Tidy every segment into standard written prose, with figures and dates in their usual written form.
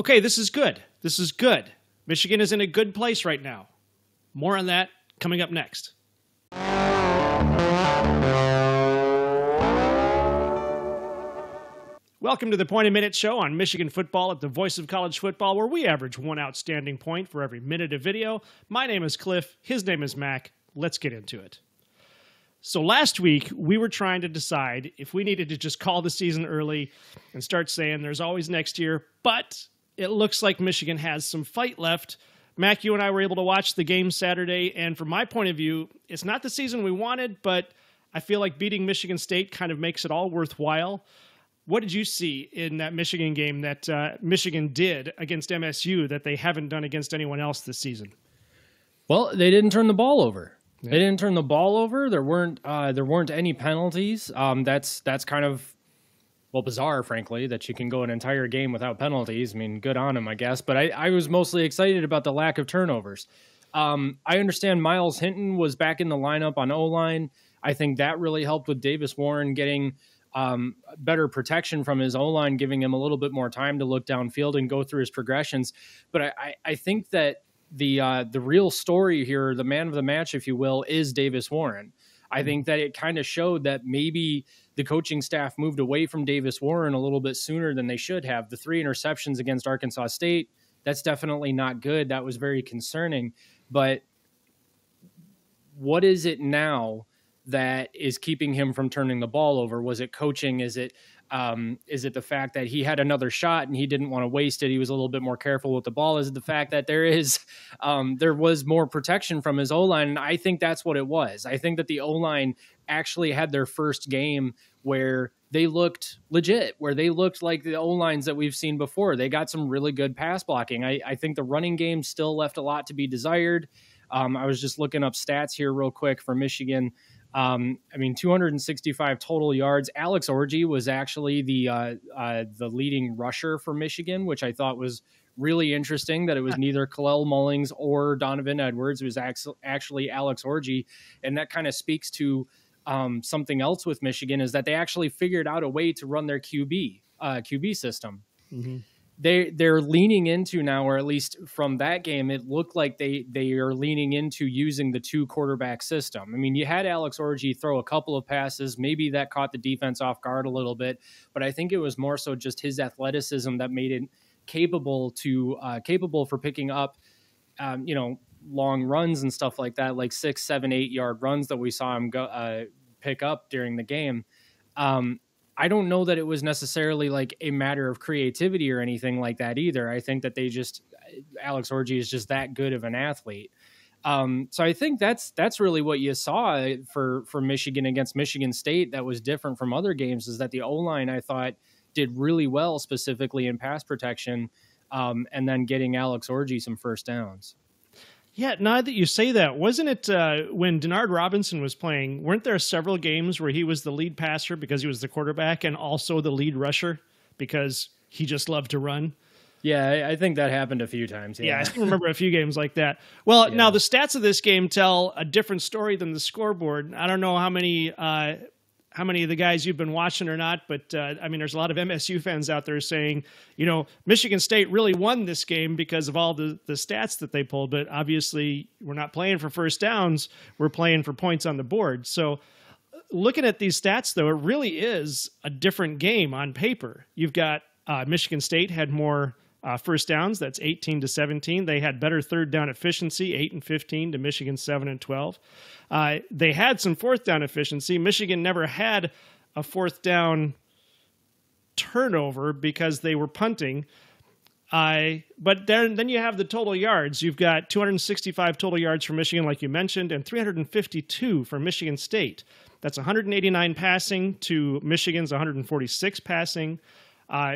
okay, this is good. This is good. Michigan is in a good place right now. More on that coming up next. Welcome to the Point a Minute Show on Michigan football at the Voice of College Football, where we average one outstanding point for every minute of video. My name is Cliff. His name is Mac. Let's get into it. So last week, we were trying to decide if we needed to just call the season early and start saying there's always next year, but it looks like Michigan has some fight left. Mac, you and I were able to watch the game Saturday, and from my point of view, it's not the season we wanted, but I feel like beating Michigan State kind of makes it all worthwhile. What did you see in that Michigan game that Michigan did against MSU that they haven't done against anyone else this season? Well, they didn't turn the ball over. Yeah. They didn't turn the ball over. There weren't any penalties. That's kind of, well, bizarre, frankly, that you can go an entire game without penalties. I mean, good on them, I guess. But I was mostly excited about the lack of turnovers. I understand Miles Hinton was back in the lineup on O-line. I think that really helped with Davis Warren getting better protection from his O-line, giving him a little bit more time to look downfield and go through his progressions. But I think that the real story here, the man of the match, if you will, is Davis Warren. I think that it kind of showed that maybe the coaching staff moved away from Davis Warren a little bit sooner than they should have. The 3 interceptions against Arkansas State, that's definitely not good. That was very concerning. But what is it now that is keeping him from turning the ball over? Was it coaching? Is it the fact that he had another shot and he didn't want to waste it? He was a little bit more careful with the ball. Is it the fact that there was more protection from his O-line? And I think that's what it was. I think that the O-line actually had their first game where they looked legit, where they looked like the O-lines that we've seen before. They got some really good pass blocking. I think the running game still left a lot to be desired. I was just looking up stats here real quick for Michigan. 265 total yards. Alex Orji was actually the leading rusher for Michigan, which I thought was really interesting, that it was neither Kalel Mullings or Donovan Edwards. It was actually Alex Orji. And that kind of speaks to something else with Michigan, is that they actually figured out a way to run their QB system. Mm-hmm. They're leaning into now, or at least from that game, it looked like they are leaning into using the 2 quarterback system. I mean, you had Alex Orji throw a couple of passes. Maybe that caught the defense off guard a little bit, but I think it was more so just his athleticism that made it capable for picking up, long runs and stuff like that, like 6, 7, 8 yard runs that we saw him pick up during the game. I don't know that it was necessarily like a matter of creativity or anything like that either. I think that Alex Orji is just that good of an athlete. So I think that's really what you saw for Michigan against Michigan State that was different from other games, is that the O-line, I thought, did really well, specifically in pass protection, and then getting Alex Orji some first downs. Yeah, now that you say that, wasn't it when Denard Robinson was playing, weren't there several games where he was the lead passer because he was the quarterback and also the lead rusher because he just loved to run? Yeah, I think that happened a few times. Yeah, I still remember a few games like that. Well, Now the stats of this game tell a different story than the scoreboard. I don't know how many of the guys you've been watching or not, but there's a lot of MSU fans out there saying, Michigan State really won this game because of all the stats that they pulled. But obviously, we're not playing for first downs. We're playing for points on the board. So looking at these stats, though, it really is a different game on paper. You've got Michigan State had more first downs. That's 18-17. They had better third down efficiency, 8-15 to Michigan 7-12. They had some fourth down efficiency. Michigan never had a fourth down turnover because they were punting. But then you have the total yards. You've got 265 total yards for Michigan, like you mentioned, and 352 for Michigan State. That's 189 passing to Michigan's 146 passing.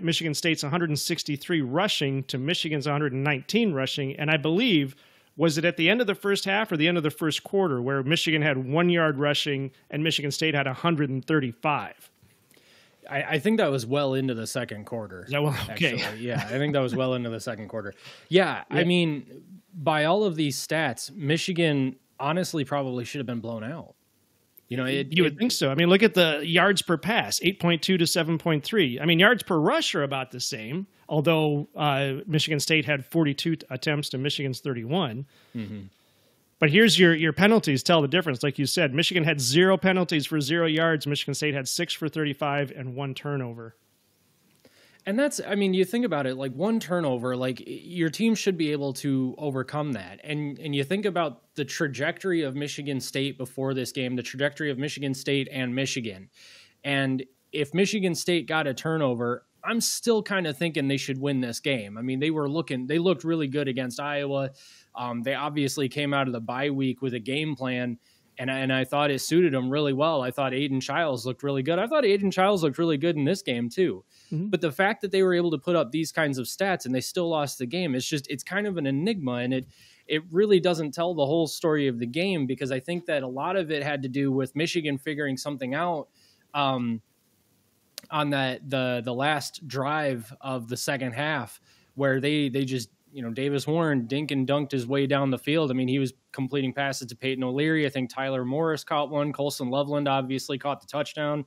Michigan State's 163 rushing to Michigan's 119 rushing. And I believe, was it at the end of the first half or the end of the first quarter where Michigan had 1 yard rushing and Michigan State had 135? I think that was well into the second quarter. Is that well? Okay. Actually. Yeah, I think that was well into the second quarter. Yeah, I mean, by all of these stats, Michigan honestly probably should have been blown out. You would think so. I mean, look at the yards per pass, 8.2 to 7.3. I mean, yards per rush are about the same, although Michigan State had 42 attempts to Michigan's 31. Mm-hmm. But here's your penalties tell the difference. Like you said, Michigan had 0 penalties for 0 yards. Michigan State had 6 for 35 and 1 turnover. And that's, I mean, you think about it, like 1 turnover, like your team should be able to overcome that. And you think about the trajectory of Michigan State before this game, the trajectory of Michigan State and Michigan. And if Michigan State got a turnover, I'm still kind of thinking they should win this game. I mean, they looked really good against Iowa. They obviously came out of the bye week with a game plan. And I thought it suited them really well. I thought Aiden Childs looked really good. I thought Aiden Childs looked really good in this game too. Mm-hmm. But the fact that they were able to put up these kinds of stats and they still lost the game, it's kind of an enigma. And it really doesn't tell the whole story of the game, because I think that a lot of it had to do with Michigan figuring something out on the last drive of the second half, where they just, Davis Warren dink and dunked his way down the field. I mean, he was completing passes to Peyton O'Leary. I think Tyler Morris caught one. Colson Loveland obviously caught the touchdown.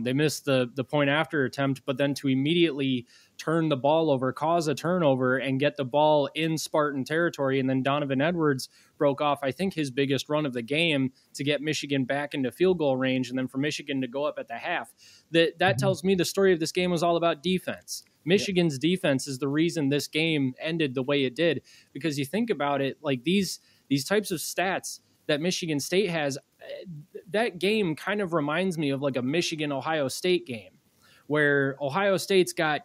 They missed the point after attempt, but then to immediately turn the ball over, cause a turnover, and get the ball in Spartan territory. And then Donovan Edwards broke off, I think, his biggest run of the game to get Michigan back into field goal range, and then for Michigan to go up at the half. That tells me the story of this game was all about defense. Michigan's defense is the reason this game ended the way it did, because you think about it, like these types of stats that Michigan State has, that game kind of reminds me of like a Michigan-Ohio State game, where Ohio State's got,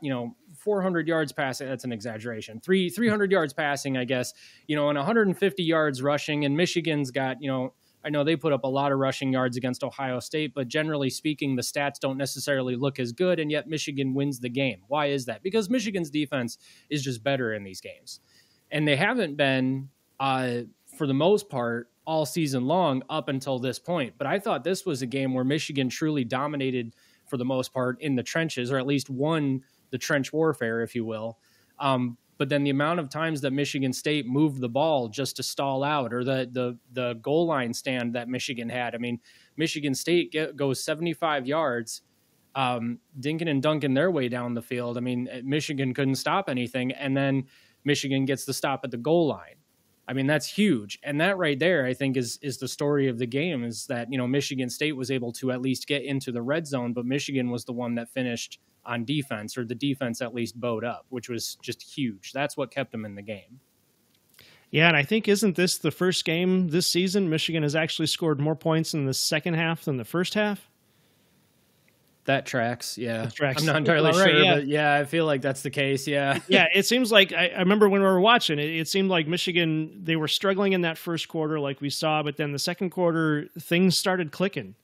400 yards passing. That's an exaggeration. 300 yards passing, I guess, and 150 yards rushing. And Michigan's got, I know they put up a lot of rushing yards against Ohio State, but generally speaking, the stats don't necessarily look as good, and yet Michigan wins the game. Why is that? Because Michigan's defense is just better in these games. And they haven't been, for the most part, all season long up until this point. But I thought this was a game where Michigan truly dominated, for the most part, in the trenches, or at least won the trench warfare, if you will. But then the amount of times that Michigan State moved the ball just to stall out, or the goal line stand that Michigan had. I mean, Michigan State goes 75 yards, dinking and dunking their way down the field. I mean, Michigan couldn't stop anything. And then Michigan gets the stop at the goal line. I mean, that's huge. And that right there, I think, is the story of the game, is that, Michigan State was able to at least get into the red zone, but Michigan was the one that finished on defense, or the defense at least bowed up, which was just huge. That's what kept them in the game. Yeah, and I think, isn't this the first game this season Michigan has actually scored more points in the second half than the first half? That tracks, yeah. That tracks. I'm not entirely sure, but yeah, I feel like that's the case, yeah. Yeah, it seems like, I remember when we were watching, it seemed like Michigan, they were struggling in that first quarter like we saw, but then the second quarter, things started clicking.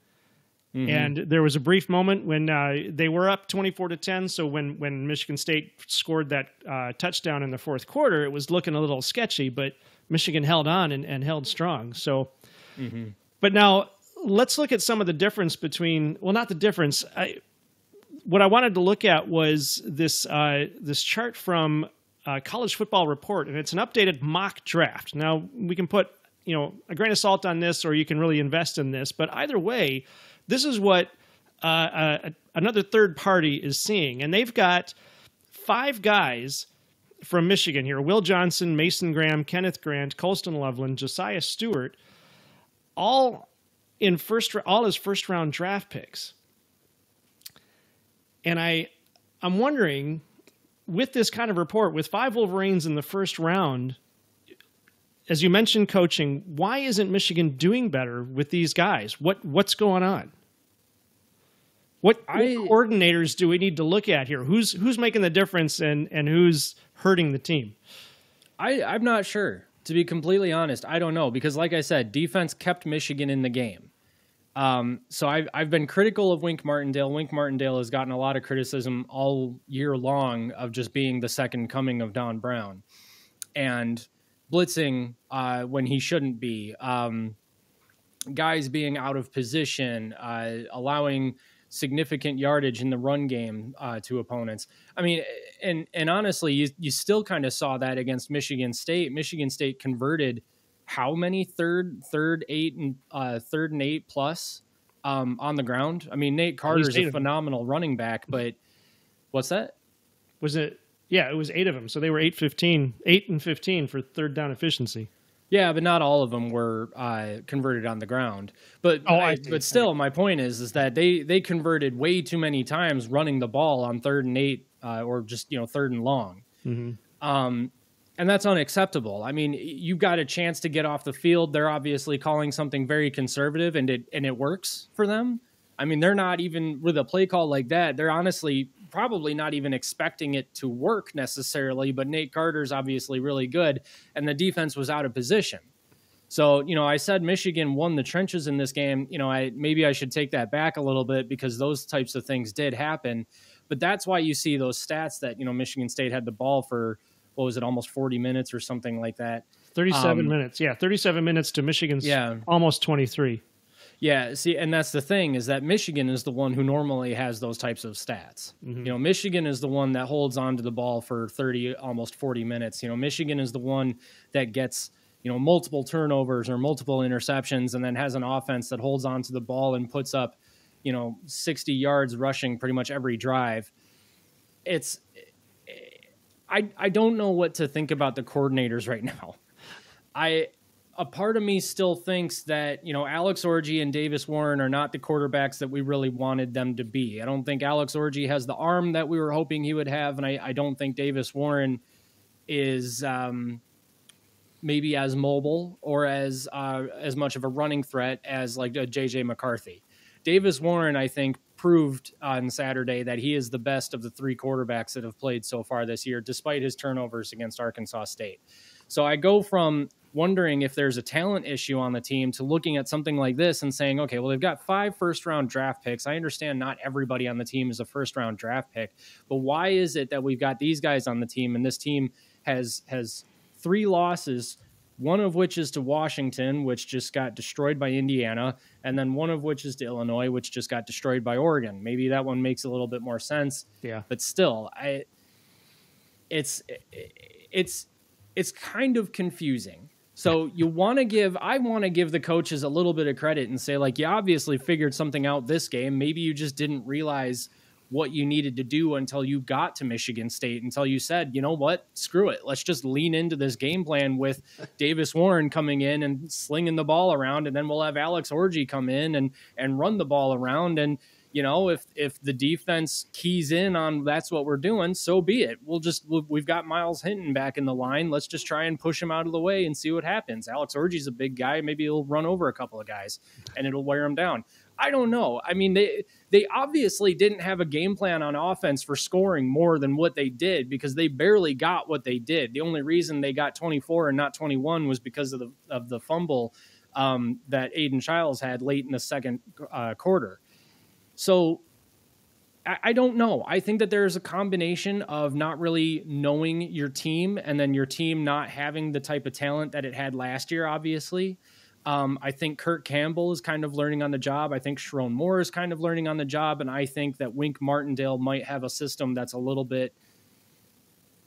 Mm-hmm. And there was a brief moment when they were up 24-10. So when Michigan State scored that touchdown in the fourth quarter, it was looking a little sketchy, but Michigan held on and held strong. So, But now let's look at some of the difference between, well, not the difference. What I wanted to look at was this chart from College Football Report, and it's an updated mock draft. Now we can put, a grain of salt on this, or you can really invest in this, but either way, this is what another third party is seeing. And they've got 5 guys from Michigan here: Will Johnson, Mason Graham, Kenneth Grant, Colston Loveland, Josiah Stewart, all as first-round draft picks. And I'm wondering, with this kind of report, with 5 Wolverines in the first round, as you mentioned coaching, why isn't Michigan doing better with these guys? What's going on? What coordinators do we need to look at here? Who's making the difference and who's hurting the team? I'm not sure, to be completely honest. I don't know, because like I said, defense kept Michigan in the game. So I've been critical of Wink Martindale. Wink Martindale has gotten a lot of criticism all year long of just being the second coming of Don Brown and blitzing when he shouldn't be, guys being out of position, allowing significant yardage in the run game to opponents. I mean, and honestly, you still kind of saw that against Michigan State. Michigan State converted how many third and 8 plus on the ground. I mean, Nate Carter's a phenomenal running back, but what's that? Was it? Yeah, it was 8 of them. So they were 8 and 15 for third down efficiency. Yeah, but not all of them were converted on the ground. But but still, my point is that they converted way too many times running the ball on 3rd and 8 or just 3rd and long. Mm-hmm. And that's unacceptable. I mean, you've got a chance to get off the field. They're obviously calling something very conservative, and it works for them. I mean, they're not even with a play call like that. They're honestly probably not even expecting it to work necessarily, but Nate Carter's obviously really good, and the defense was out of position. So, I said Michigan won the trenches in this game. Maybe I should take that back a little bit because those types of things did happen. But that's why you see those stats that, Michigan State had the ball for, what was it, almost 40 minutes or something like that. 37 minutes. Yeah, 37 minutes to Michigan's almost 23. Yeah, see, and that's the thing, is that Michigan is the one who normally has those types of stats. Mm-hmm. Michigan is the one that holds on to the ball for 30, almost 40 minutes. Michigan is the one that gets, multiple turnovers or multiple interceptions and then has an offense that holds on to the ball and puts up, 60 yards rushing pretty much every drive. I don't know what to think about the coordinators right now. A part of me still thinks that, Alex Orji and Davis Warren are not the quarterbacks that we really wanted them to be. I don't think Alex Orji has the arm that we were hoping he would have, and I don't think Davis Warren is maybe as mobile or as much of a running threat as like a J.J. McCarthy. Davis Warren, I think, proved on Saturday that he is the best of the 3 quarterbacks that have played so far this year, despite his turnovers against Arkansas State. So I go from wondering if there's a talent issue on the team to looking at something like this and saying, okay, well, they've got 5 first-round draft picks. I understand not everybody on the team is a first-round draft pick, but why is it that we've got these guys on the team and this team has 3 losses, one of which is to Washington, which just got destroyed by Indiana, and then one of which is to Illinois, which just got destroyed by Oregon. Maybe that one makes a little bit more sense. Yeah. But still, it's kind of confusing. So I want to give the coaches a little bit of credit and say, like, you obviously figured something out this game. Maybe you just didn't realize what you needed to do until you got to Michigan State, until you said, you know what, screw it. Let's just lean into this game plan with Davis Warren coming in and slinging the ball around. And then we'll have Alex Orji come in and run the ball around. And, if the defense keys in on that's what we're doing, so be it. We've got Miles Hinton back in the line. Let's just try and push him out of the way and see what happens. Alex Orji's a big guy. Maybe he'll run over a couple of guys and it'll wear him down. I don't know. I mean, they obviously didn't have a game plan on offense for scoring more than what they did because they barely got what they did. The only reason they got 24 and not 21 was because of the fumble that Aiden Childs had late in the second quarter. So I don't know. I think that there's a combination of not really knowing your team and then your team not having the type of talent that it had last year, obviously. I think Kirk Campbell is kind of learning on the job. I think Sharon Moore is kind of learning on the job. And I think that Wink Martindale might have a system that's a little bit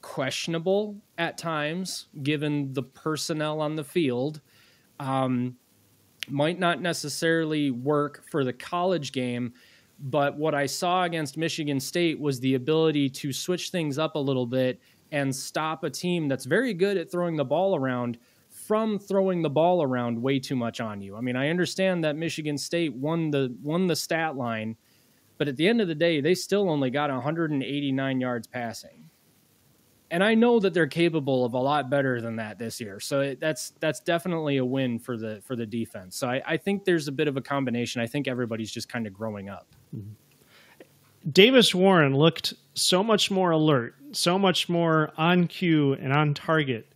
questionable at times, given the personnel on the field. Might not necessarily work for the college game. But what I saw against Michigan State was the ability to switch things up a little bit and stop a team that's very good at throwing the ball around from throwing the ball around way too much on you. I mean, I understand that Michigan State won the stat line, but at the end of the day, they still only got 189 yards passing. And I know that they're capable of a lot better than that this year. So that's definitely a win for the defense. So I think there's a bit of a combination. I think everybody's just kind of growing up. Mm-hmm. Davis Warren looked so much more alert, so much more on cue and on target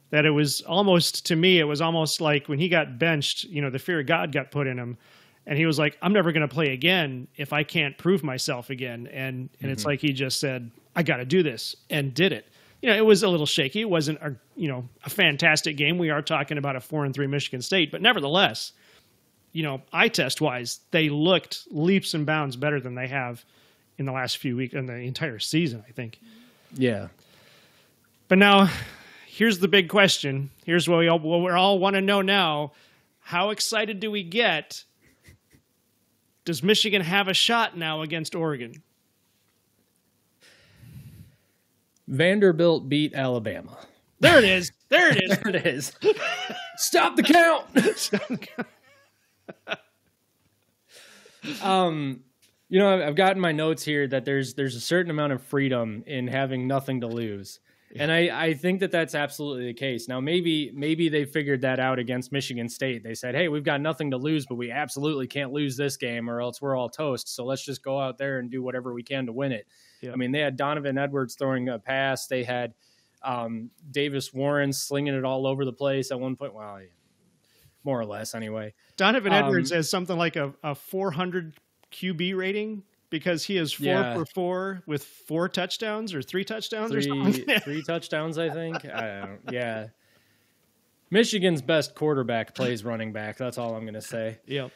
that it was almost, to me, it was almost like when he got benched, the fear of God got put in him. And he was like, I'm never going to play again if I can't prove myself again. And it's like he just said, I got to do this, and did it. It was a little shaky. It wasn't a fantastic game. We are talking about a 4-3 Michigan State, but nevertheless, eye test wise, they looked leaps and bounds better than they have in the last few weeks and the entire season, I think. Yeah. But now here's the big question. Here's what we all want to know now. How excited do we get Does Michigan have a shot now against Oregon? Vanderbilt beat Alabama. There it is. There it is. There it is. Stop the count. Stop the count. You know, I've gotten my notes here that there's a certain amount of freedom in having nothing to lose. Yeah. And I think that that's absolutely the case. Now, maybe they figured that out against Michigan State. They said, hey, we've got nothing to lose, but we absolutely can't lose this game or else we're all toast. So let's just go out there and do whatever we can to win it. Yeah. I mean, they had Donovan Edwards throwing a pass. They had Davis Warren slinging it all over the place at one point. Well, yeah, more or less anyway. Donovan Edwards has something like a 400 QB rating because he is 4 for 4 with 4 touchdowns or 3 touchdowns or something. 3 touchdowns, I think. Yeah. Michigan's best quarterback plays running back. That's all I'm going to say. Yeah.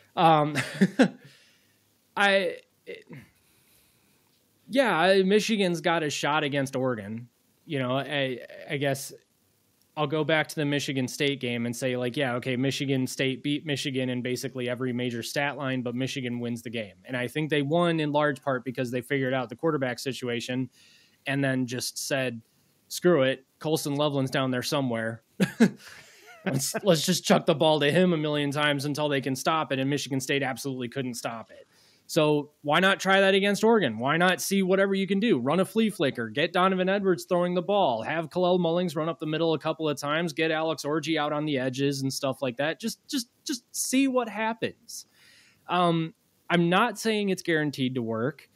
Michigan's got a shot against Oregon. You know, I guess I'll go back to the Michigan State game and say, like, yeah, okay, Michigan State beat Michigan in basically every major stat line, but Michigan wins the game. And I think they won in large part because they figured out the quarterback situation and then just said, screw it, Colson Loveland's down there somewhere. Let's just chuck the ball to him a million times until they can stop it, and Michigan State absolutely couldn't stop it. So why not try that against Oregon? Why not see whatever you can do? Run a flea flicker, get Donovan Edwards throwing the ball, have Kalel Mullings run up the middle a couple of times, get Alex Orji out on the edges and stuff like that. Just see what happens. I'm not saying it's guaranteed to work,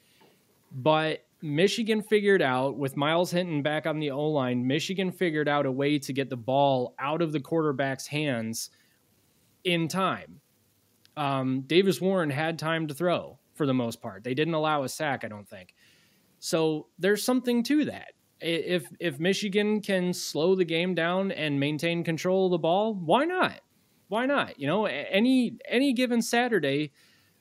but Michigan figured out, with Miles Hinton back on the O-line, Michigan figured out a way to get the ball out of the quarterback's hands in time. Davis Warren had time to throw for the most part. They didn't allow a sack, I don't think. So there's something to that. If Michigan can slow the game down and maintain control of the ball, why not? Why not? You know, any given Saturday,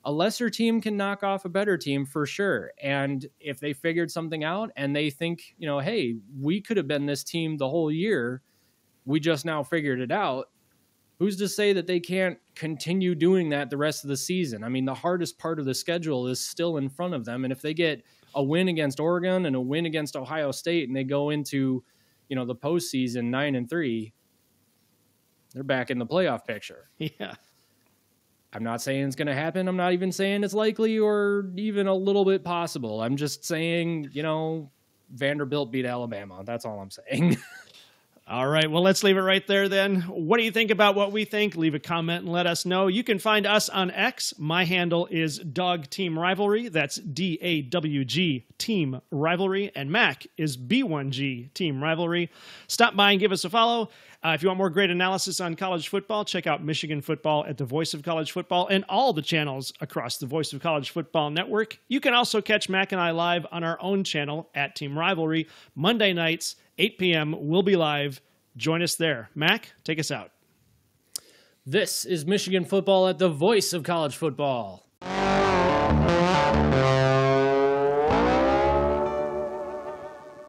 a lesser team can knock off a better team for sure. And if they figured something out and they think, you know, hey, we could have been this team the whole year, we just now figured it out, who's to say that they can't continue doing that the rest of the season? I mean, the hardest part of the schedule is still in front of them. And if they get a win against Oregon and a win against Ohio State and they go into, you know, the postseason 9-3, they're back in the playoff picture. Yeah. I'm not saying it's going to happen. I'm not even saying it's likely or even a little bit possible. I'm just saying, you know, Vanderbilt beat Alabama. That's all I'm saying. All right, well, let's leave it right there then. What do you think about what we think? Leave a comment and let us know. You can find us on X. My handle is Dog Team Rivalry. That's DAWG Team Rivalry. And Mac is B1G Team Rivalry. Stop by and give us a follow. If you want more great analysis on college football, check out Michigan Football at the Voice of College Football and all the channels across the Voice of College Football network. You can also catch Mac and I live on our own channel at Team Rivalry. Monday nights, 8 p.m. We'll be live. Join us there. Mac, take us out. This is Michigan Football at the Voice of College Football.